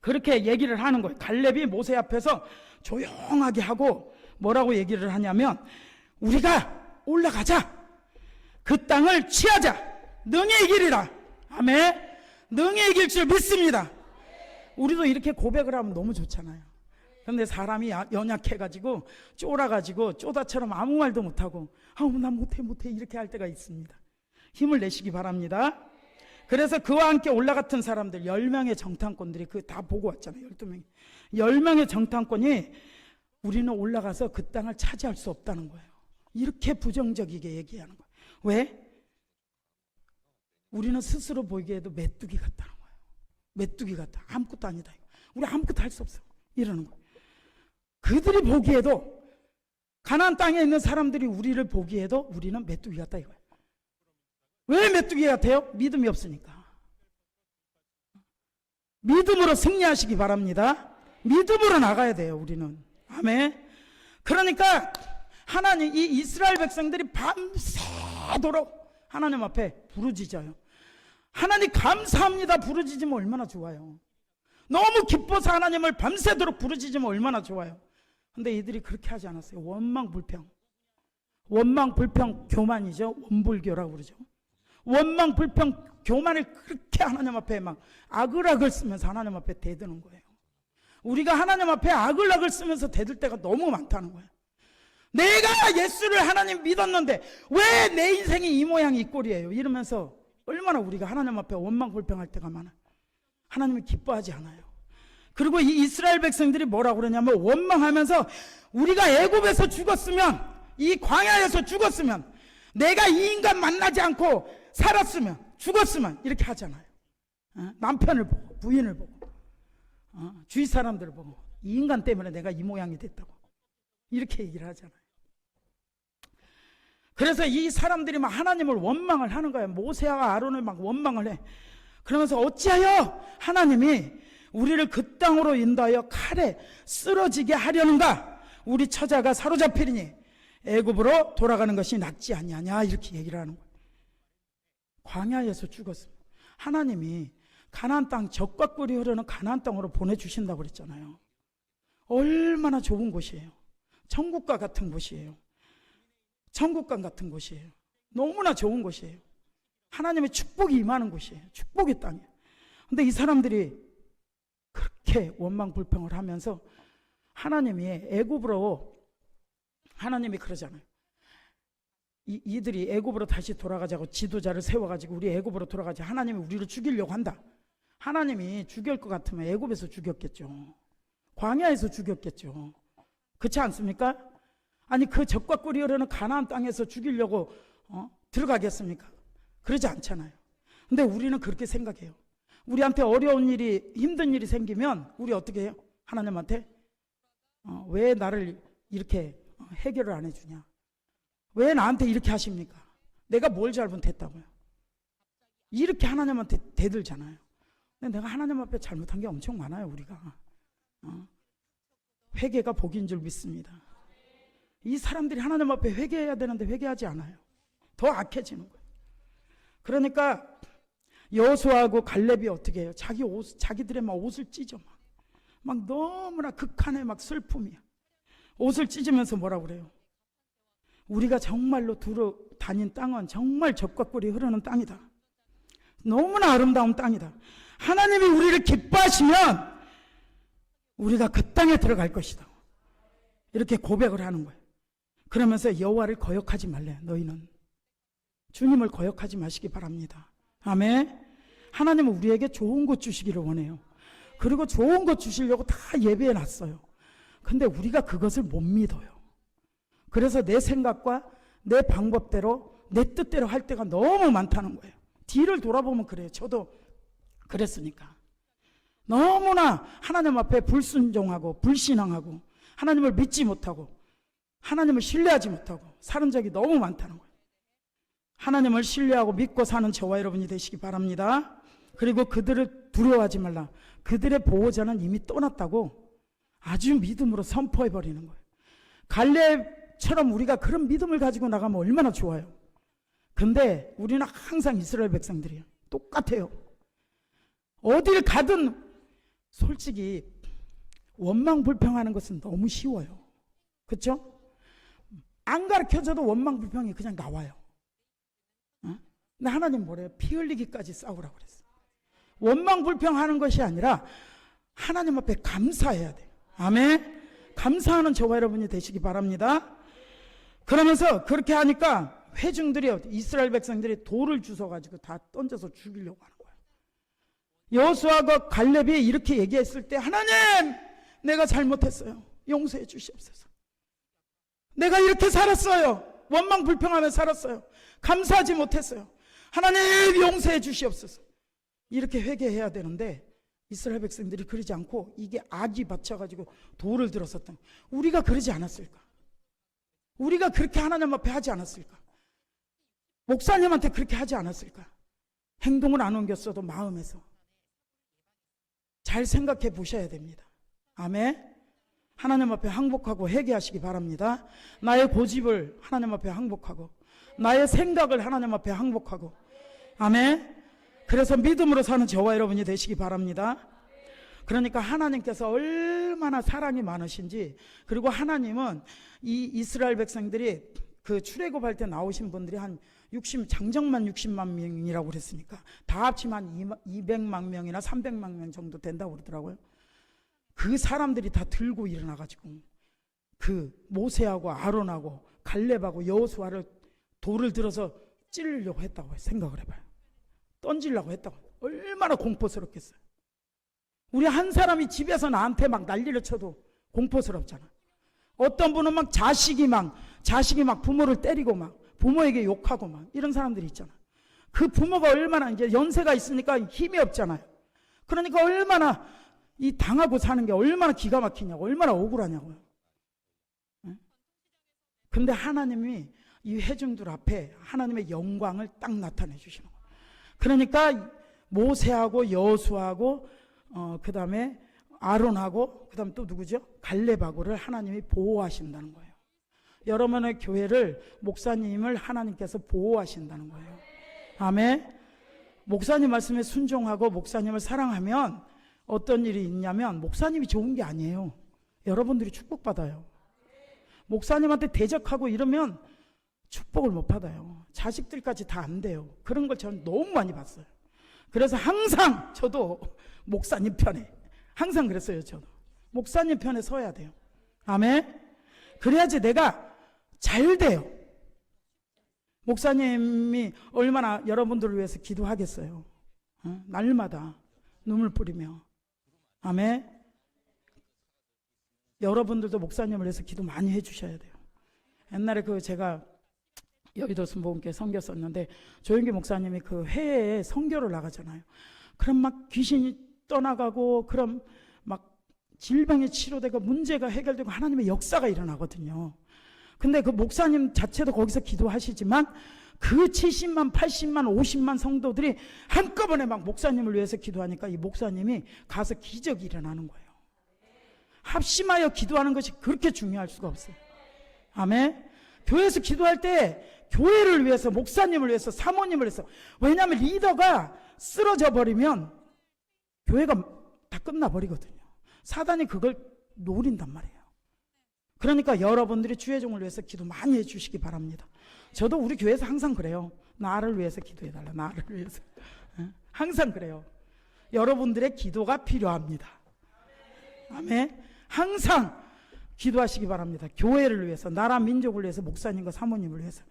그렇게 얘기를 하는 거예요. 갈렙이 모세 앞에서 조용하게 하고 뭐라고 얘기를 하냐면, 우리가 올라가자. 그 땅을 취하자. 능히 이기리라. 아멘. 능히 이길 줄 믿습니다. 우리도 이렇게 고백을 하면 너무 좋잖아요. 근데 사람이 연약해가지고 쫄아가지고 쪼다처럼 아무 말도 못하고, 나 못해 이렇게 할 때가 있습니다. 힘을 내시기 바랍니다. 그래서 그와 함께 올라갔던 사람들 10명의 정탐꾼들이 그 다 보고 왔잖아요. 12명이 10명의 정탐꾼이 우리는 올라가서 그 땅을 차지할 수 없다는 거예요. 이렇게 부정적이게 얘기하는 거예요. 왜? 우리는 스스로 보기에도 메뚜기 같다는 거예요. 메뚜기 같다. 아무것도 아니다. 우리 아무것도 할 수 없어. 이러는 거예요. 그들이 보기에도, 가나안 땅에 있는 사람들이 우리를 보기에도 우리는 메뚜기 같다 이거예요. 왜 메뚜기 같아요? 믿음이 없으니까. 믿음으로 승리하시기 바랍니다. 믿음으로 나가야 돼요, 우리는. 아멘. 그러니까 하나님, 이 이스라엘 백성들이 밤새도록 하나님 앞에 부르짖어요. 하나님 감사합니다 부르짖으면 얼마나 좋아요. 너무 기뻐서 하나님을 밤새도록 부르짖으면 얼마나 좋아요. 근데 이들이 그렇게 하지 않았어요. 원망불평. 원망불평 교만이죠. 원불교라고 그러죠. 원망불평 교만을 그렇게 하나님 앞에 막 아글아글 쓰면서 하나님 앞에 대드는 거예요. 우리가 하나님 앞에 아글아글 쓰면서 대들 때가 너무 많다는 거예요. 내가 예수를 하나님 믿었는데 왜 내 인생이 이 모양이 이 꼴이에요? 이러면서 얼마나 우리가 하나님 앞에 원망불평할 때가 많아요. 하나님이 기뻐하지 않아요. 그리고 이 이스라엘 백성들이 뭐라고 그러냐면, 원망하면서 우리가 애굽에서 죽었으면, 이 광야에서 죽었으면, 내가 이 인간 만나지 않고 살았으면, 죽었으면, 이렇게 하잖아요. 남편을 보고, 부인을 보고, 주위 사람들을 보고, 이 인간 때문에 내가 이 모양이 됐다고 이렇게 얘기를 하잖아요. 그래서 이 사람들이 막 하나님을 원망을 하는 거예요. 모세와 아론을 막 원망을 해. 그러면서 어찌하여 하나님이 우리를 그 땅으로 인도하여 칼에 쓰러지게 하려는가? 우리 처자가 사로잡히리니 애굽으로 돌아가는 것이 낫지 아니하냐, 이렇게 얘기를 하는 거예요. 광야에서 죽었습니다. 하나님이 가나안 땅, 젖과 꿀이 흐르는 가나안 땅으로 보내주신다고 그랬잖아요. 얼마나 좋은 곳이에요. 천국과 같은 곳이에요. 천국과 같은 곳이에요. 너무나 좋은 곳이에요. 하나님의 축복이 임하는 곳이에요. 축복의 땅이에요. 근데 이 사람들이 그렇게 원망불평을 하면서 하나님이 애굽으로, 하나님이 그러잖아요. 이들이 애굽으로 다시 돌아가자고 지도자를 세워가지고 우리 애굽으로 돌아가자. 하나님이 우리를 죽이려고 한다. 하나님이 죽일 것 같으면 애굽에서 죽였겠죠. 광야에서 죽였겠죠. 그렇지 않습니까? 아니, 그 젖과 꿀이 흐르는 가나안 땅에서 죽이려고 들어가겠습니까? 그러지 않잖아요. 근데 우리는 그렇게 생각해요. 우리한테 어려운 일이, 힘든 일이 생기면 우리 어떻게 해요? 하나님한테 왜 나를 이렇게 해결을 안 해주냐? 왜 나한테 이렇게 하십니까? 내가 뭘 잘못했다고요? 이렇게 하나님한테 대들잖아요. 근데 내가 하나님 앞에 잘못한 게 엄청 많아요. 우리가 회개가 복인 줄 믿습니다. 이 사람들이 하나님 앞에 회개해야 되는데 회개하지 않아요. 더 악해지는 거예요. 그러니까 여호수아하고 갈렙이 어떻게 해요? 자기들의 막 옷을 찢어 막 너무나 극한의 막 슬픔이야. 옷을 찢으면서 뭐라고 그래요? 우리가 정말로 두루 다닌 땅은 정말 젖과 꿀이 흐르는 땅이다. 너무나 아름다운 땅이다. 하나님이 우리를 기뻐하시면 우리가 그 땅에 들어갈 것이다. 이렇게 고백을 하는 거예요. 그러면서 여호와를 거역하지 말래. 너희는 주님을 거역하지 마시기 바랍니다. 아멘. 하나님은 우리에게 좋은 것 주시기를 원해요. 그리고 좋은 것 주시려고 다 예배해 놨어요. 근데 우리가 그것을 못 믿어요. 그래서 내 생각과 내 방법대로 내 뜻대로 할 때가 너무 많다는 거예요. 뒤를 돌아보면 그래요. 저도 그랬으니까. 너무나 하나님 앞에 불순종하고 불신앙하고 하나님을 믿지 못하고 하나님을 신뢰하지 못하고 사는 적이 너무 많다는 거예요. 하나님을 신뢰하고 믿고 사는 저와 여러분이 되시기 바랍니다. 그리고 그들을 두려워하지 말라. 그들의 보호자는 이미 떠났다고 아주 믿음으로 선포해버리는 거예요. 갈렙처럼 우리가 그런 믿음을 가지고 나가면 얼마나 좋아요. 근데 우리는 항상 이스라엘 백성들이에요. 똑같아요. 어딜 가든 솔직히 원망 불평하는 것은 너무 쉬워요. 그렇죠? 안 가르쳐줘도 원망 불평이 그냥 나와요. 근데 하나님 뭐래요? 피 흘리기까지 싸우라고 그랬어요. 원망 불평하는 것이 아니라 하나님 앞에 감사해야 돼요. 아멘. 감사하는 저와 여러분이 되시기 바랍니다. 그러면서 그렇게 하니까 회중들이, 이스라엘 백성들이 돌을 주워가지고 다 던져서 죽이려고 하는 거예요. 여호수아가 갈렙이 이렇게 얘기했을 때, 하나님, 내가 잘못했어요. 용서해 주시옵소서. 내가 이렇게 살았어요. 원망 불평하며 살았어요. 감사하지 못했어요. 하나님 용서해 주시옵소서. 이렇게 회개해야 되는데 이스라엘 백성들이 그러지 않고 이게 악이 받쳐가지고 돌을 들었었던, 우리가 그러지 않았을까? 우리가 그렇게 하나님 앞에 하지 않았을까? 목사님한테 그렇게 하지 않았을까? 행동을 안 옮겼어도 마음에서 잘 생각해 보셔야 됩니다. 아멘. 하나님 앞에 항복하고 회개하시기 바랍니다. 나의 고집을 하나님 앞에 항복하고, 나의 생각을 하나님 앞에 항복하고, 아멘. 그래서 믿음으로 사는 저와 여러분이 되시기 바랍니다. 그러니까 하나님께서 얼마나 사랑이 많으신지, 그리고 하나님은 이 이스라엘 백성들이 그 출애굽할 때 나오신 분들이 한 장정만 60만 명이라고 그랬으니까 다 합치면 한 200만 명이나 300만 명 정도 된다고 그러더라고요. 그 사람들이 다 들고 일어나가지고 그 모세하고 아론하고 갈렙하고 여호수아를 돌을 들어서 찌르려고 했다고 생각을 해봐요. 던지려고 했다고. 얼마나 공포스럽겠어요. 우리 한 사람이 집에서 나한테 막 난리를 쳐도 공포스럽잖아. 어떤 분은 막 자식이 막 부모를 때리고 막 부모에게 욕하고 막 이런 사람들이 있잖아. 그 부모가 얼마나 이제 연세가 있으니까 힘이 없잖아요. 그러니까 얼마나 이 당하고 사는 게 얼마나 기가 막히냐고, 얼마나 억울하냐고요. 근데 하나님이 이 회중들 앞에 하나님의 영광을 딱 나타내 주시는 거예요. 그러니까 모세하고 여호수아하고 그 다음에 아론하고 그 다음 또 누구죠? 갈렙하고를 하나님이 보호하신다는 거예요. 여러분의 교회를, 목사님을 하나님께서 보호하신다는 거예요. 아멘. 목사님 말씀에 순종하고 목사님을 사랑하면 어떤 일이 있냐면, 목사님이 좋은 게 아니에요. 여러분들이 축복받아요. 목사님한테 대적하고 이러면 축복을 못 받아요. 자식들까지 다 안 돼요. 그런 걸 저는 너무 많이 봤어요. 그래서 항상 저도 목사님 편에, 항상 그랬어요. 저도 목사님 편에 서야 돼요. 아멘. 그래야지 내가 잘 돼요. 목사님이 얼마나 여러분들을 위해서 기도하겠어요. 날마다 눈물 뿌리며. 아멘. 여러분들도 목사님을 위해서 기도 많이 해주셔야 돼요. 옛날에 제가 여의도 순복음교회 섬겼었는데, 조영기 목사님이 그 해외에 선교를 나가잖아요. 그럼 막 귀신이 떠나가고, 그럼 막 질병이 치료되고 문제가 해결되고 하나님의 역사가 일어나거든요. 근데 그 목사님 자체도 거기서 기도하시지만 그 70만, 80만, 50만 성도들이 한꺼번에 막 목사님을 위해서 기도하니까 이 목사님이 가서 기적이 일어나는 거예요. 합심하여 기도하는 것이 그렇게 중요할 수가 없어요. 아멘. 교회에서 기도할 때 교회를 위해서, 목사님을 위해서, 사모님을 위해서. 왜냐하면 리더가 쓰러져 버리면 교회가 다 끝나버리거든요. 사단이 그걸 노린단 말이에요. 그러니까 여러분들이 주의 종을 위해서 기도 많이 해주시기 바랍니다. 저도 우리 교회에서 항상 그래요. 나를 위해서 기도해달라. 나를 위해서. 항상 그래요. 여러분들의 기도가 필요합니다. 아멘. 항상 기도하시기 바랍니다. 교회를 위해서, 나라 민족을 위해서, 목사님과 사모님을 위해서,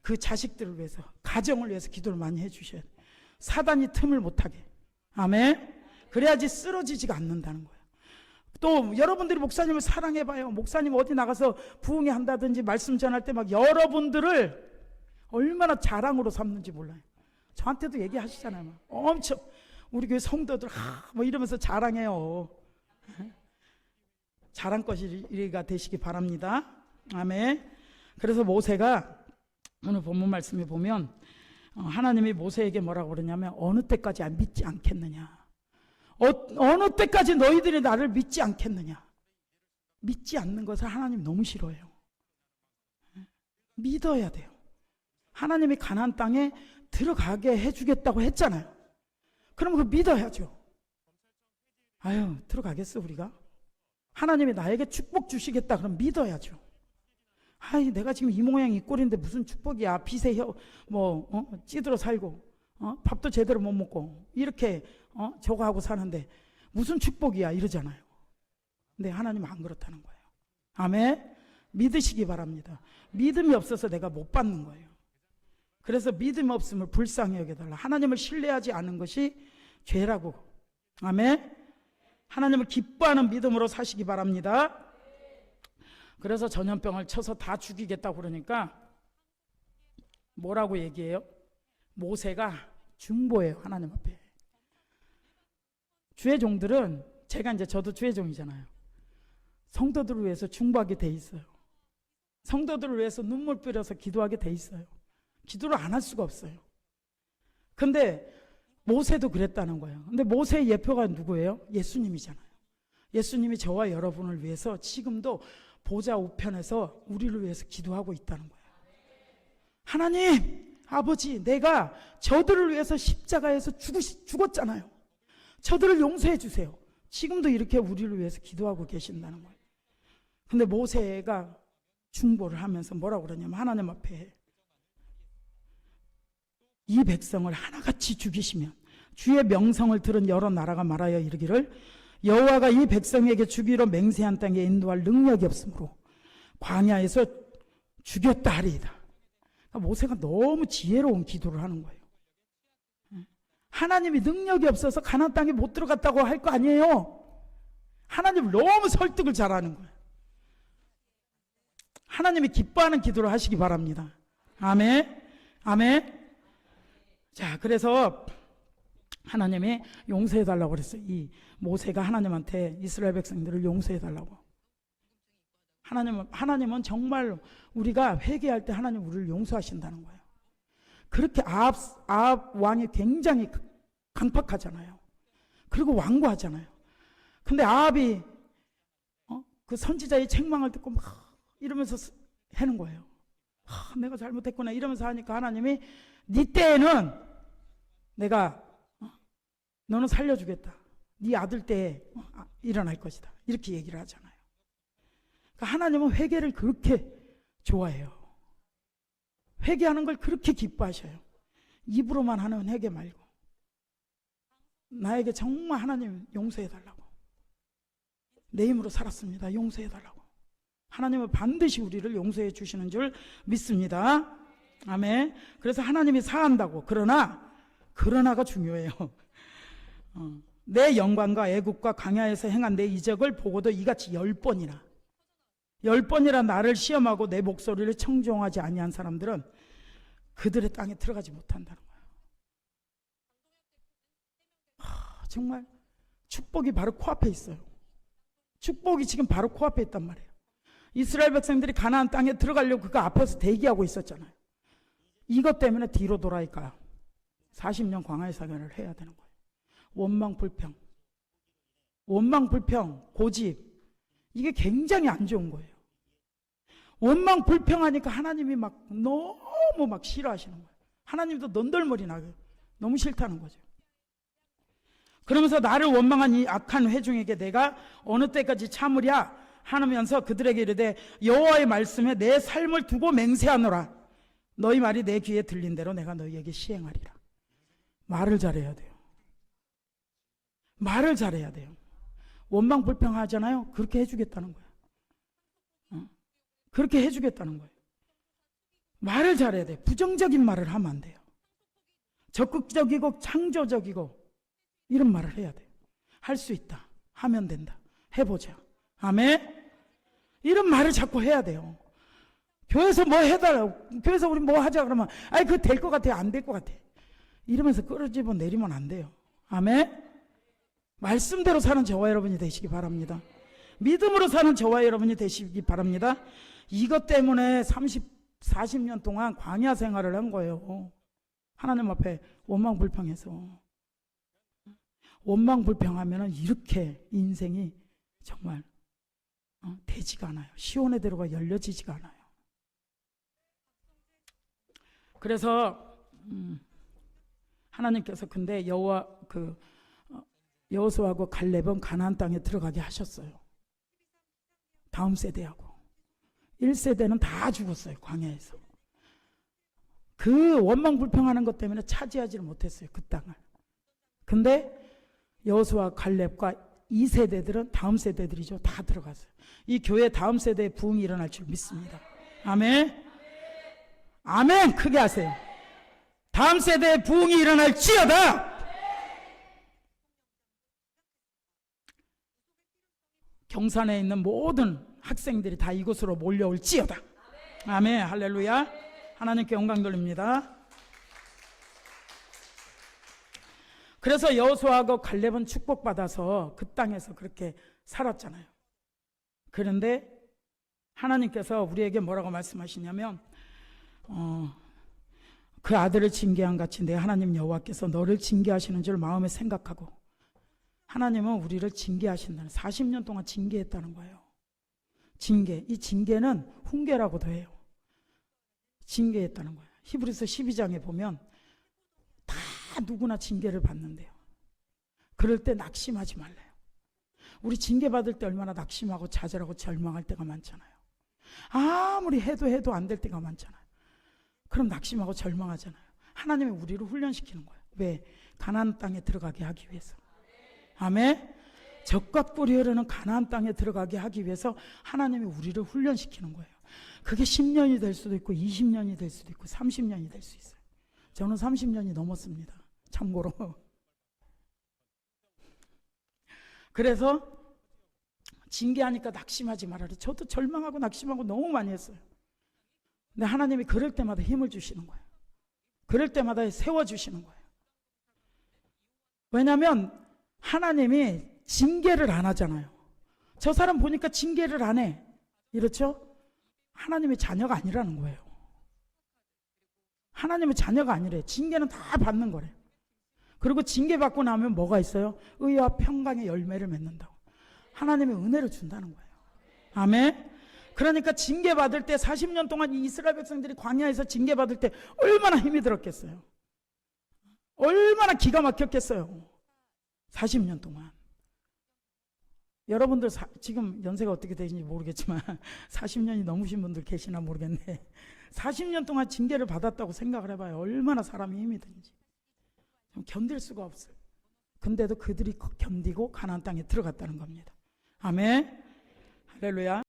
그 자식들을 위해서, 가정을 위해서 기도를 많이 해주셔야 돼요. 사단이 틈을 못하게. 아멘. 그래야지 쓰러지지가 않는다는 거예요. 또 여러분들이 목사님을 사랑해봐요. 목사님 어디 나가서 부흥회 한다든지 말씀 전할 때 막 여러분들을 얼마나 자랑으로 삼는지 몰라요. 저한테도 얘기하시잖아요. 막 엄청 우리 교회 성도들 뭐 이러면서 자랑해요. 자랑거리가 되시기 바랍니다. 아멘. 그래서 모세가 오늘 본문 말씀에 보면 하나님이 모세에게 뭐라고 그러냐면, 어느 때까지 믿지 않겠느냐, 어느 때까지 너희들이 나를 믿지 않겠느냐. 믿지 않는 것을 하나님 너무 싫어해요. 믿어야 돼요. 하나님이 가나안 땅에 들어가게 해주겠다고 했잖아요. 그럼 그 믿어야죠. 아유, 들어가겠어 우리가? 하나님이 나에게 축복 주시겠다 그럼 믿어야죠. 아이, 내가 지금 이 모양 이 꼴인데 무슨 축복이야. 빚에 찌들어 살고 밥도 제대로 못 먹고 이렇게 저거 하고 사는데 무슨 축복이야 이러잖아요. 근데 하나님은 안 그렇다는 거예요. 아멘. 믿으시기 바랍니다. 믿음이 없어서 내가 못 받는 거예요. 그래서 믿음 없음을 불쌍히 여겨달라. 하나님을 신뢰하지 않는 것이 죄라고. 아멘. 하나님을 기뻐하는 믿음으로 사시기 바랍니다. 그래서 전염병을 쳐서 다 죽이겠다고 그러니까 뭐라고 얘기해요? 모세가 중보해요. 하나님 앞에. 주의 종들은, 제가 이제 저도 주의 종이잖아요. 성도들을 위해서 중보하게 돼 있어요. 성도들을 위해서 눈물 뿌려서 기도하게 돼 있어요. 기도를 안 할 수가 없어요. 근데 모세도 그랬다는 거예요. 근데 모세의 예표가 누구예요? 예수님이잖아요. 예수님이 저와 여러분을 위해서 지금도 보좌 우편에서 우리를 위해서 기도하고 있다는 거예요. 하나님, 아버지, 내가 저들을 위해서 십자가에서 죽었잖아요. 저들을 용서해 주세요. 지금도 이렇게 우리를 위해서 기도하고 계신다는 거예요. 근데 모세가 중보를 하면서 뭐라고 그러냐면 하나님 앞에 이 백성을 하나같이 죽이시면 주의 명성을 들은 여러 나라가 말하여 이르기를 여호와가 이 백성에게 주기로 맹세한 땅에 인도할 능력이 없으므로 광야에서 죽였다 하리이다. 그러니까 모세가 너무 지혜로운 기도를 하는 거예요. 하나님이 능력이 없어서 가나안 땅에 못 들어갔다고 할 거 아니에요. 하나님 너무 설득을 잘하는 거예요. 하나님이 기뻐하는 기도를 하시기 바랍니다. 아멘. 아멘. 자, 그래서 하나님이 용서해달라고 그랬어요. 이 모세가 하나님한테 이스라엘 백성들을 용서해달라고. 하나님은 정말 우리가 회개할 때 하나님 우리를 용서하신다는 거예요. 그렇게 아합 왕이 굉장히 강팍하잖아요. 그리고 완고하잖아요. 근데 아합이 그 선지자의 책망을 듣고 막 이러면서 하는 거예요. 내가 잘못했구나 이러면서 하니까 하나님이 네 때에는 내가 너는 살려주겠다. 네 아들 때에 일어날 것이다. 이렇게 얘기를 하잖아요. 그러니까 하나님은 회개를 그렇게 좋아해요. 회개하는 걸 그렇게 기뻐하셔요. 입으로만 하는 회개 말고 나에게 정말 하나님 용서해달라고, 내 힘으로 살았습니다, 용서해달라고. 하나님은 반드시 우리를 용서해 주시는 줄 믿습니다. 아멘. 그래서 하나님이 사한다고. 그러나가 중요해요. 내 영광과 애국과 광야에서 행한 내 이적을 보고도 이같이 10번이나 나를 시험하고 내 목소리를 청종하지 아니한 사람들은 그들의 땅에 들어가지 못한다는 거예요. 정말 축복이 바로 코앞에 있어요. 축복이 지금 바로 코앞에 있단 말이에요. 이스라엘 백성들이 가나안 땅에 들어가려고 그거 앞에서 대기하고 있었잖아요. 이것 때문에 뒤로 돌아니까 40년 광야의 사경을 해야 되는 거예요. 원망불평, 고집, 이게 굉장히 안 좋은 거예요. 원망불평하니까 하나님이 너무 싫어하시는 거예요. 하나님도 넌덜머리 나고 너무 싫다는 거죠. 그러면서 나를 원망한 이 악한 회중에게 내가 어느 때까지 참으랴 하면서 그들에게 이르되 여호와의 말씀에 내 삶을 두고 맹세하노라. 너희 말이 내 귀에 들린 대로 내가 너희에게 시행하리라. 말을 잘해야 돼요. 말을 잘해야 돼요. 원망불평하잖아요. 그렇게 해주겠다는 거예요. 그렇게 해주겠다는 거예요. 말을 잘해야 돼요. 부정적인 말을 하면 안 돼요. 적극적이고 창조적이고 이런 말을 해야 돼요. 할 수 있다. 하면 된다. 해보자. 아멘. 이런 말을 자꾸 해야 돼요. 교회에서 뭐 해달라고, 교회에서 우리 뭐 하자 그러면 그거 될 것 같아요, 안 될 것 같아, 이러면서 끌어집어 내리면 안 돼요. 아멘. 말씀대로 사는 저와 여러분이 되시기 바랍니다. 믿음으로 사는 저와 여러분이 되시기 바랍니다. 이것 때문에 40년 동안 광야 생활을 한 거예요. 하나님 앞에 원망불평해서. 원망불평하면 이렇게 인생이 정말 되지가 않아요. 시온의 대로가 열려지지가 않아요. 그래서 하나님께서 근데 여호와 여호수아하고 갈렙은 가나안 땅에 들어가게 하셨어요. 다음 세대하고 1세대는 다 죽었어요. 광야에서. 그 원망 불평하는 것 때문에 차지하지를 못했어요. 그 땅을. 근데 여호수아 갈렙과 2세대들은 다음 세대들이죠. 다 들어갔어요. 이 교회 다음 세대의 부흥이 일어날 줄 믿습니다. 아멘. 아멘. 크게 하세요. 다음 세대의 부흥이 일어날지어다. 경산에 있는 모든 학생들이 다 이곳으로 몰려올지어다. 아멘. 할렐루야. 하나님께 영광 돌립니다. 그래서 여호수아하고 갈렙은 축복받아서 그 땅에서 그렇게 살았잖아요. 그런데 하나님께서 우리에게 뭐라고 말씀하시냐면 그 아들을 징계한 같이 내 하나님 여호와께서 너를 징계하시는 줄 마음에 생각하고, 하나님은 우리를 징계하신다는, 40년 동안 징계했다는 거예요. 징계, 이 징계는 훈계라고도 해요. 징계했다는 거예요. 히브리서 12장에 보면 다 누구나 징계를 받는데요. 그럴 때 낙심하지 말래요. 우리 징계받을 때 얼마나 낙심하고 좌절하고 절망할 때가 많잖아요. 아무리 해도 안 될 때가 많잖아요. 그럼 낙심하고 절망하잖아요. 하나님이 우리를 훈련시키는 거예요. 왜? 가나안 땅에 들어가게 하기 위해서. 아멘. 적과 꿀이 흐르는 가나안 땅에 들어가게 하기 위해서 하나님이 우리를 훈련시키는 거예요. 그게 10년이 될 수도 있고 20년이 될 수도 있고 30년이 될 수 있어요. 저는 30년이 넘었습니다. 참고로. 그래서 징계하니까 낙심하지 말아라. 저도 절망하고 낙심하고 너무 많이 했어요. 근데 하나님이 그럴 때마다 힘을 주시는 거예요. 그럴 때마다 세워주시는 거예요. 왜냐하면 하나님이 징계를 안 하잖아요. 저 사람 보니까 징계를 안 해. 이렇죠? 하나님의 자녀가 아니라는 거예요. 하나님의 자녀가 아니래요. 징계는 다 받는 거래요. 그리고 징계받고 나면 뭐가 있어요? 의와 평강의 열매를 맺는다고. 하나님의 은혜를 준다는 거예요. 아멘. 그러니까 징계받을 때 40년 동안 이 이스라엘 백성들이 광야에서 징계받을 때 얼마나 힘이 들었겠어요. 얼마나 기가 막혔겠어요. 40년 동안. 여러분들 지금 연세가 어떻게 되시는지 모르겠지만 40년이 넘으신 분들 계시나 모르겠네. 40년 동안 징계를 받았다고 생각을 해봐요. 얼마나 사람이 힘이 드는지. 견딜 수가 없어요. 근데도 그들이 견디고 가나안 땅에 들어갔다는 겁니다. 아멘. 할렐루야.